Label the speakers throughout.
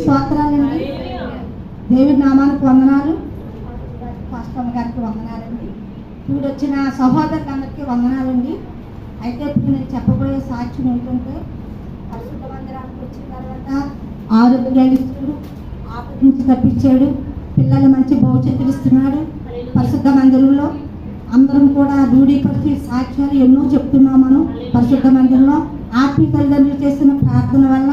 Speaker 1: స్తోత్రాలండి. దేవుడి నామానికి వందనాలు. పాస్టర్ గారికి వందనాలండి. చూడొచ్చిన సహోదరులందరికీ వందనాలండి. అయితే ఇప్పుడు నేను చెప్పబోయే సాక్ష్యం ఏంటంటే, పరిశుద్ధ మందిరానికి వచ్చిన తర్వాత ఆరోగ్యాలు ఇస్తాడు, ఆపద నుంచి తప్పించాడు, పిల్లలు మంచి భవిష్యత్తులు ఇస్తున్నాడు. పరిశుద్ధ మందిరంలో అందరం కూడా రూఢీపరిచి సాక్ష్యాలు ఎన్నో చెప్తున్నాం. మనం పరిశుద్ధ మందిరంలో ఆత్మీయ తల్లిదండ్రులు చేసిన ప్రార్థన వల్ల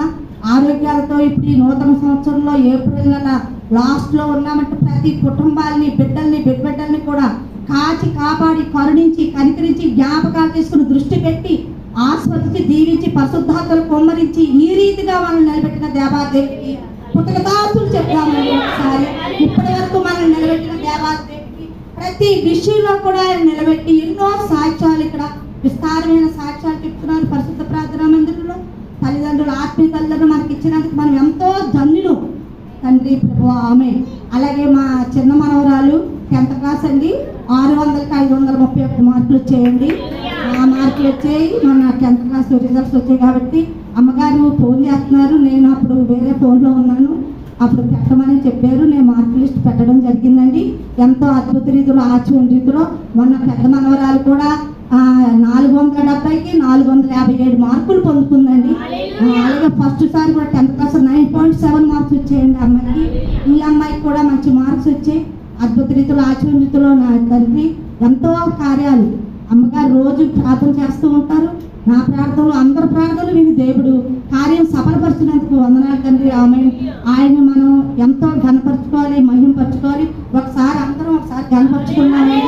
Speaker 1: ఆరోగ్యాలతో ఇప్పుడు ఈ నూతన సంవత్సరంలో ఏప్రిల్ నెల లాస్ట్లో ఉన్నామంటే ప్రతి కుటుంబాలని బిడ్డల్ని కూడా కాచి కాపాడి కరుణించి కనికరించి జ్ఞాపకాలు తీసుకుని దృష్టి పెట్టి ఆస్వాదించి దీవించి పరిశుద్ధాత్మలు కొమ్మరించి ఈ రీతిగా వాళ్ళని నిలబెట్టిన దేవాదేవికి కృతజ్ఞతాస్తులు చెప్తామండి. ఒకసారి ఇప్పటి వరకు మనల్ని నిలబెట్టిన దేవాదేవికి ప్రతి విషయంలో కూడా ఆయన నిలబెట్టి ఎన్నో సాక్ష్యాలు ఇక్కడ విస్తారమైన సాక్ష్యాలు చెప్తున్నారు. పరిశుద్ధ ప్రార్థనా మందిరంలో తల్లిదండ్రులు ఆత్మీయ తల్లిదండ్రులు మనకి ఇచ్చినందుకు మనం ఎంతో ధన్యులు తండ్రి ప్రభు. ఆమె అలాగే మా చిన్న మనవరాలు 10th క్లాస్ అండి, 600కి 531 మార్కులు వచ్చాయండి. ఆ మార్కులు వచ్చాయి. మన 10th క్లాస్ రిజల్ట్స్ వచ్చాయి కాబట్టి అమ్మగారు ఫోన్ చేస్తున్నారు. నేను అప్పుడు వేరే ఫోన్లో ఉన్నాను. అప్పుడు పెట్టమని చెప్పారు. నేను మార్క్ లిస్ట్ పెట్టడం జరిగిందండి. ఎంతో అద్భుత రీతిలో ఆచరణ రీతిలో మొన్న పెద్ద మనవరాలు కూడా 470కి 457 మార్కులు పొందుతుందండి. అలాగే ఫస్ట్ సారి కూడా 10th క్లాస్ 9.7 మార్క్స్ వచ్చాయండి అమ్మాయికి. ఈ అమ్మాయికి కూడా మంచి మార్క్స్ వచ్చాయి. అద్భుత రీతిలో ఆచరణ రీతిలో నా తండ్రి ఎంతో కార్యాలు అమ్మగారు రోజు ప్రార్థన చేస్తూ ఉంటారు. నా ప్రార్థనలు అందరి ప్రార్థనలు విని దేవుడు కార్యం సఫలపరిచినందుకు వందనాలు తండ్రి. ఆయన మనం ఎంతో ఘనపరచుకోవాలి, మహిమపరచుకోవాలి. ఒకసారి అందరం ఘనపరచుకున్నామండి.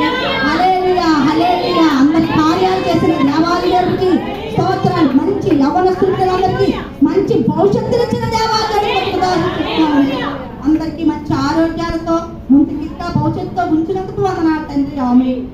Speaker 1: హల్లెలూయా హల్లెలూయా. అందరి కార్యాలు చేసిన దేవాలయానికి స్తోత్రాలు. మంచి యవ్వనస్తులందరికీ మంచి భవిష్యత్తు ఇచ్చిన దేవాలయానికి అందరికీ మంచి ఆరోగ్యాలతో ముందుకి ఇంకా భవిష్యత్తుతో ఉంచినందుకు వందనాలు తండ్రి. ఆమేన్.